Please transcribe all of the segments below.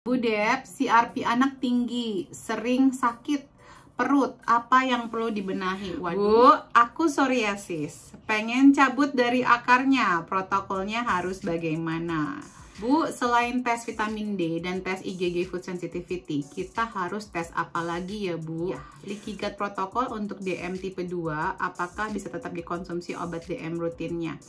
Bu Dep, CRP anak tinggi, sering sakit perut, apa yang perlu dibenahi? Waduh. Bu, aku psoriasis, pengen cabut dari akarnya, protokolnya harus bagaimana? Bu, selain tes vitamin D dan tes IgG food sensitivity, kita harus tes apa lagi ya Bu? Ya, leaky gut protokol untuk DM tipe 2, apakah bisa tetap dikonsumsi obat DM rutinnya?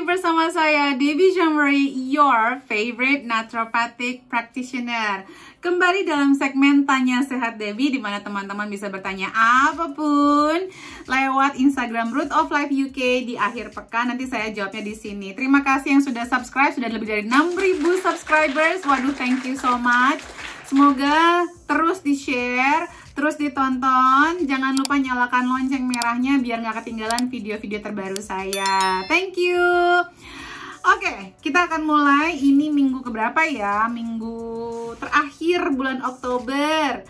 Bersama saya Debbie Jamari, your favorite naturopathic practitioner. Kembali dalam segmen Tanya Sehat Debbie, di mana teman-teman bisa bertanya apapun lewat Instagram Root of Life UK di akhir pekan. Nanti saya jawabnya di sini. Terima kasih yang sudah subscribe, sudah lebih dari 6.000 subscribers. Waduh, thank you so much. Semoga terus di-share, terus ditonton. Jangan lupa nyalakan lonceng merahnya biar nggak ketinggalan video-video terbaru saya. Thank you. Oke, kita akan mulai. Ini minggu keberapa ya? Minggu terakhir bulan Oktober.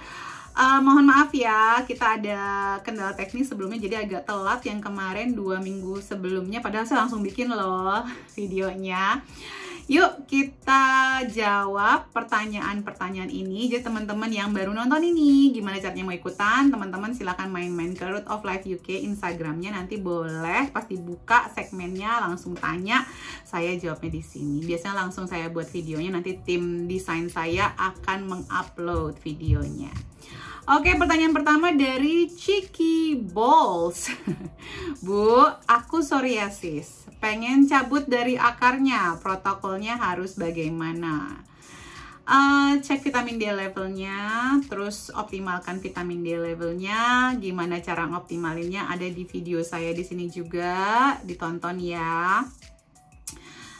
Mohon maaf ya, kita ada kendala teknis sebelumnya, jadi agak telat yang kemarin 2 minggu sebelumnya. Padahal saya langsung bikin loh videonya. Yuk kita jawab pertanyaan-pertanyaan ini. Jadi teman-teman yang baru nonton ini, gimana caranya mau ikutan? Teman-teman silahkan main-main ke Root of Life UK Instagramnya. Nanti boleh pas dibuka segmennya langsung tanya, saya jawabnya di sini. Biasanya langsung saya buat videonya, nanti tim desain saya akan mengupload videonya. Oke, pertanyaan pertama dari Cheeky Balls. Bu, aku psoriasis, pengen cabut dari akarnya, protokolnya harus bagaimana? Cek vitamin D levelnya, terus optimalkan vitamin D levelnya. Gimana cara ngoptimalinnya? Ada di video saya di sini juga, ditonton ya.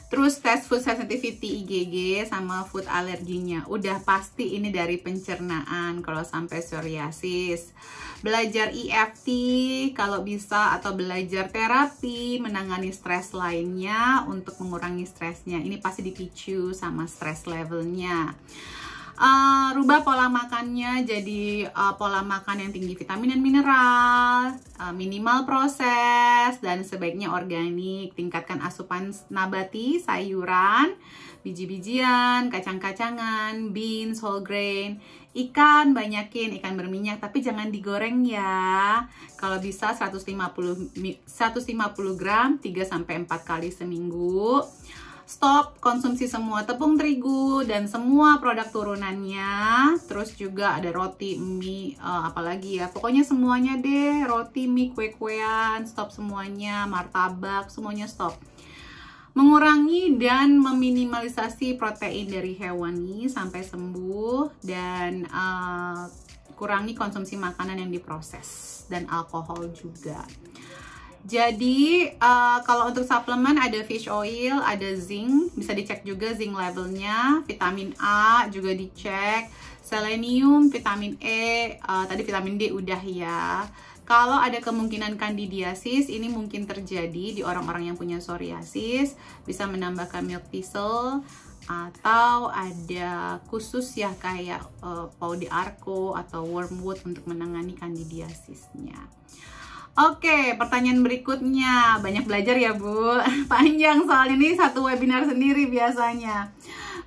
Terus tes food sensitivity IgG sama food alerginya. Udah pasti ini dari pencernaan kalau sampai psoriasis. Belajar EFT kalau bisa, atau belajar terapi menangani stres lainnya untuk mengurangi stresnya. Ini pasti dipicu sama stres levelnya. Rubah pola makannya jadi pola makan yang tinggi vitamin dan mineral, minimal proses, dan sebaiknya organik. Tingkatkan asupan nabati, sayuran, biji-bijian, kacang-kacangan, beans, whole grain, ikan, banyakin ikan berminyak, tapi jangan digoreng ya. Kalau bisa 150 gram 3-4 kali seminggu. Stop konsumsi semua tepung terigu dan semua produk turunannya. Terus juga ada roti, mie, apalagi ya, pokoknya semuanya deh. Roti, mie, kue-kuean, stop semuanya. Martabak, semuanya stop. Mengurangi dan meminimalisasi protein dari hewani sampai sembuh. Dan kurangi konsumsi makanan yang diproses dan alkohol juga. Jadi kalau untuk suplemen ada fish oil, ada zinc, bisa dicek juga zinc levelnya, vitamin A juga dicek, selenium, vitamin E, tadi vitamin D udah ya. Kalau ada kemungkinan kandidiasis, ini mungkin terjadi di orang-orang yang punya psoriasis, bisa menambahkan milk thistle, atau ada khusus ya kayak Pau de Arco atau wormwood untuk menangani kandidiasisnya. Oke, pertanyaan berikutnya. Banyak belajar ya Bu, panjang soal ini satu webinar sendiri biasanya.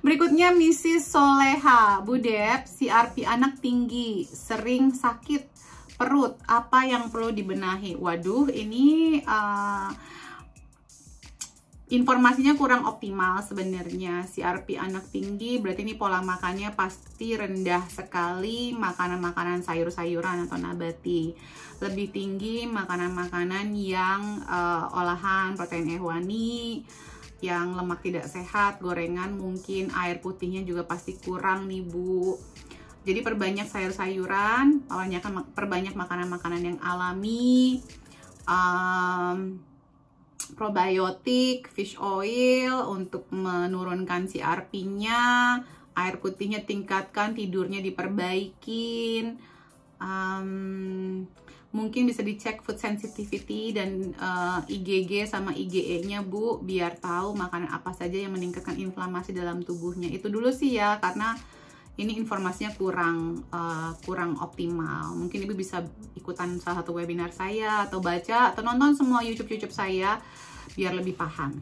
Berikutnya Mrs. Soleha. Bu Dep, CRP anak tinggi, sering sakit perut, apa yang perlu dibenahi? Waduh, ini informasinya kurang optimal sebenarnya. CRP anak tinggi berarti ini pola makannya pasti rendah sekali makanan-makanan sayur-sayuran atau nabati. Lebih tinggi makanan-makanan yang olahan protein hewani, yang lemak tidak sehat, gorengan mungkin, air putihnya juga pasti kurang nih Bu. Jadi perbanyak sayur-sayuran, perbanyak makanan-makanan yang alami, probiotik, fish oil untuk menurunkan CRP-nya, air putihnya tingkatkan, tidurnya diperbaikin. Mungkin bisa dicek food sensitivity dan IgG sama IgE-nya Bu, biar tahu makanan apa saja yang meningkatkan inflamasi dalam tubuhnya. Itu dulu sih ya, karena ini informasinya kurang optimal. Mungkin Ibu bisa ikutan salah satu webinar saya, atau baca, atau nonton semua YouTube saya, biar lebih paham.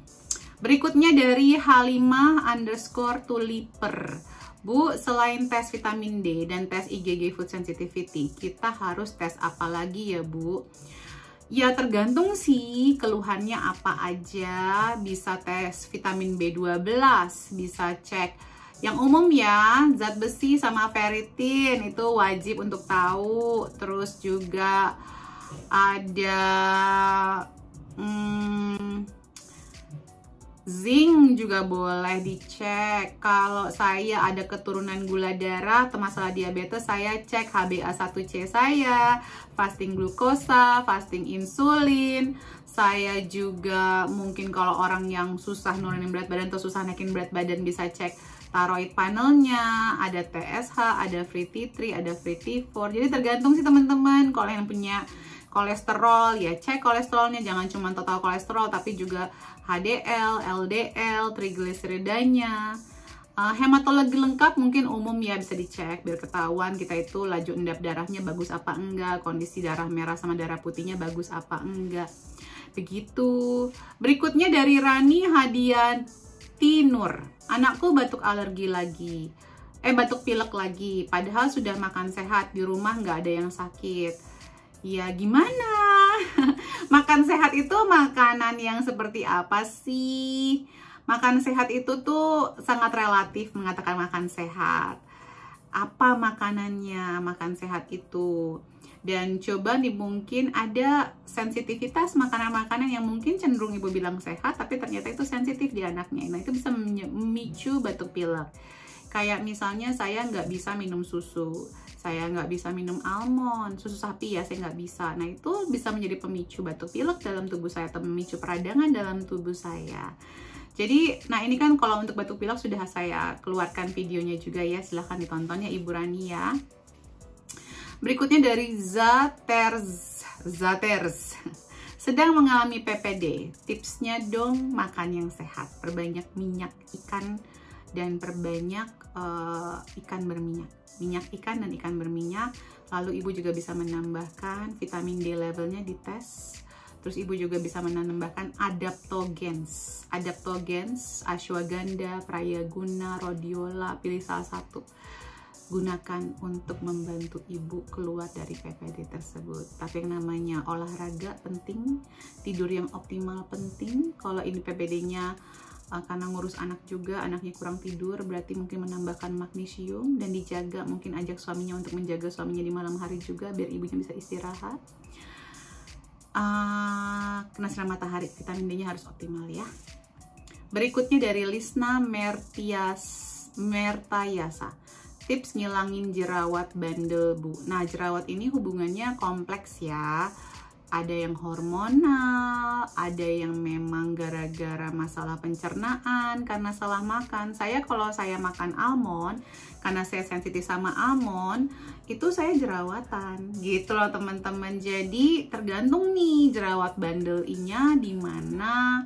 Berikutnya dari Halimah_tuliper. Bu, selain tes vitamin D dan tes IgG food sensitivity, kita harus tes apa lagi ya Bu? Ya tergantung sih keluhannya apa aja. Bisa tes vitamin B12, bisa cek yang umum ya, zat besi sama ferritin itu wajib untuk tahu. Terus juga ada zinc juga boleh dicek. Kalau saya ada keturunan gula darah atau masalah diabetes, saya cek HbA1c saya, fasting glukosa, fasting insulin. Saya juga mungkin kalau orang yang susah nurunin berat badan atau susah naikin berat badan bisa cek thyroid panelnya, ada TSH, ada free T3, ada free T4. Jadi tergantung sih teman-teman. Kalau yang punya kolesterol ya cek kolesterolnya, jangan cuma total kolesterol tapi juga HDL, LDL, trigliseridanya. Hematologi lengkap mungkin umum ya bisa dicek biar ketahuan kita itu laju endap darahnya bagus apa enggak, kondisi darah merah sama darah putihnya bagus apa enggak. Begitu. Berikutnya dari Rani Hadiati Nur. Anakku batuk alergi lagi. Batuk pilek lagi. Padahal sudah makan sehat, di rumah nggak ada yang sakit. Ya gimana? Makan sehat itu makanan yang seperti apa sih? Makan sehat itu tuh sangat relatif mengatakan makan sehat. Apa makanannya makan sehat itu? Dan coba nih mungkin ada sensitivitas makanan-makanan yang mungkin cenderung Ibu bilang sehat tapi ternyata itu sensitif di anaknya. Nah itu bisa memicu batuk pilek. Kayak misalnya saya nggak bisa minum susu, saya nggak bisa minum almond, susu sapi ya saya nggak bisa. Nah itu bisa menjadi pemicu batuk pilek dalam tubuh saya atau memicu peradangan dalam tubuh saya. Jadi, nah ini kan kalau untuk batuk pilek sudah saya keluarkan videonya juga ya, silahkan ditonton ya Ibu Rani ya. Berikutnya dari Zaters. Sedang mengalami PPD, tipsnya dong makan yang sehat, perbanyak minyak ikan dan perbanyak ikan berminyak, minyak ikan dan ikan berminyak. Lalu Ibu juga bisa menambahkan vitamin D levelnya di tes. Terus Ibu juga bisa menambahkan adaptogens, ashwagandha, prayaguna, rhodiola, pilih salah satu. Gunakan untuk membantu Ibu keluar dari PPD tersebut. Tapi yang namanya olahraga penting, tidur yang optimal penting. Kalau ini PPD-nya karena ngurus anak juga, anaknya kurang tidur, berarti mungkin menambahkan magnesium dan dijaga, mungkin ajak suaminya untuk menjaga suaminya di malam hari juga biar ibunya bisa istirahat. Kena sinar matahari, vitamin D-nya harus optimal ya. Berikutnya dari Lisna Mertayasa. Tips ngilangin jerawat bandel Bu. Nah jerawat ini hubungannya kompleks ya. Ada yang hormonal, ada yang memang gara-gara masalah pencernaan karena salah makan. Kalau saya makan almond, karena saya sensitif sama almond, itu saya jerawatan gitu loh teman-teman. Jadi tergantung nih jerawat bandel-nya di mana.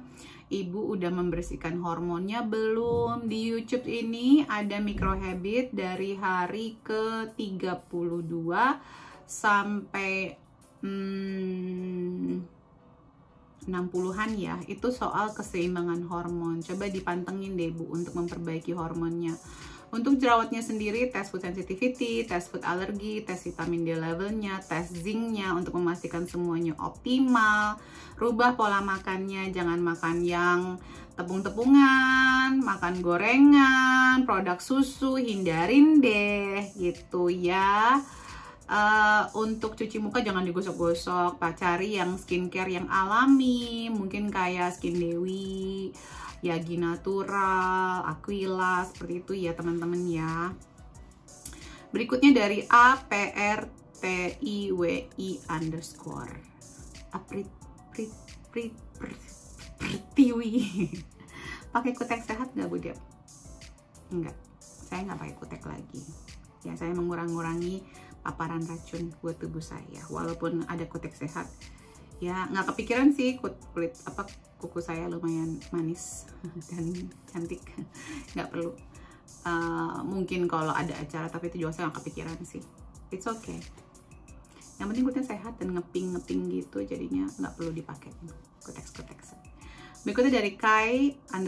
Ibu udah membersihkan hormonnya belum? Di YouTube ini ada micro habit dari hari ke-32 sampai 60-an ya. Itu soal keseimbangan hormon. Coba dipantengin deh Bu untuk memperbaiki hormonnya. Untuk jerawatnya sendiri, tes food sensitivity, tes food allergy, tes vitamin D levelnya, tes zincnya untuk memastikan semuanya optimal. Rubah pola makannya, jangan makan yang tepung-tepungan, makan gorengan, produk susu, hindarin deh gitu ya. Untuk cuci muka jangan digosok-gosok, cari yang skincare yang alami, mungkin kayak Skin Dewi, Yagi Natural, Aquila, seperti itu ya teman-teman ya. Berikutnya dari APRTIWI_. Pertiwi. Pakai kutek sehat nggak Bu Dep? Enggak, saya nggak pakai kutek lagi. Ya, saya mengurangi paparan racun buat tubuh saya. Walaupun ada kutek sehat, ya nggak kepikiran sih kuku saya lumayan manis dan cantik. Nggak perlu. Mungkin kalau ada acara, tapi itu juga saya nggak kepikiran sih. It's okay. Yang penting kulitnya sehat dan ngeping gitu, jadinya nggak perlu dipakai kutek. Berikutnya dari Kai_Ken.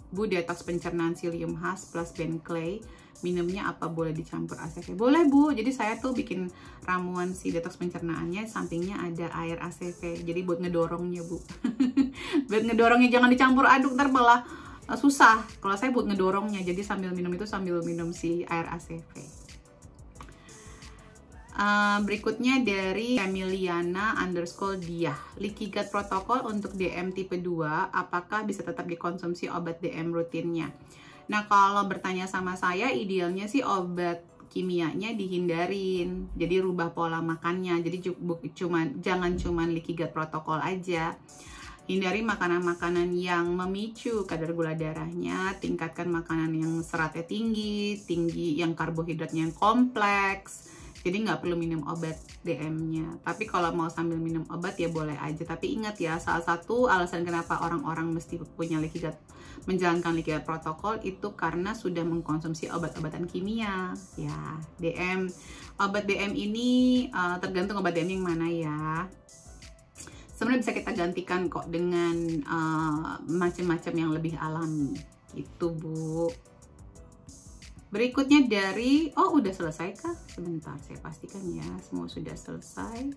Bu detox pencernaan psyllium husk plus Ben Clay, minumnya apa boleh dicampur ACV? Boleh Bu, jadi saya tuh bikin ramuan si detox pencernaannya, sampingnya ada air ACV, jadi buat ngedorongnya Bu. Buat ngedorongnya, jangan dicampur aduk, ntar malah susah. Kalau saya buat ngedorongnya, jadi sambil minum itu sambil minum si air ACV. Berikutnya dari Emiliana_Dia, leaky gut protokol untuk DM tipe 2, apakah bisa tetap dikonsumsi obat DM rutinnya? Nah, kalau bertanya sama saya, idealnya sih obat kimianya dihindarin, jadi rubah pola makannya, jadi jangan cuman leaky gut protokol aja. Hindari makanan-makanan yang memicu kadar gula darahnya, tingkatkan makanan yang seratnya tinggi, yang karbohidratnya yang kompleks. Jadi nggak perlu minum obat DM-nya. Tapi kalau mau sambil minum obat ya boleh aja. Tapi ingat ya, salah satu alasan kenapa orang-orang mesti punya menjalankan leaky gut protokol itu karena sudah mengkonsumsi obat-obatan kimia. Ya, obat DM ini tergantung obat DM yang mana ya. Sebenarnya bisa kita gantikan kok dengan macam-macam yang lebih alami. Itu Bu. Berikutnya dari, udah selesai kah? Sebentar, saya pastikan ya, semua sudah selesai.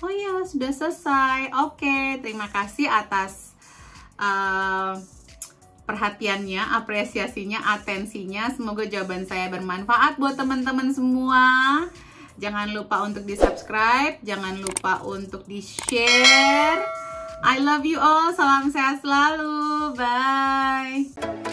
Oh ya, sudah selesai. Oke, terima kasih atas perhatiannya, apresiasinya, atensinya. Semoga jawaban saya bermanfaat buat teman-teman semua. Jangan lupa untuk di-subscribe, jangan lupa untuk di-share. I love you all, salam sehat selalu, bye.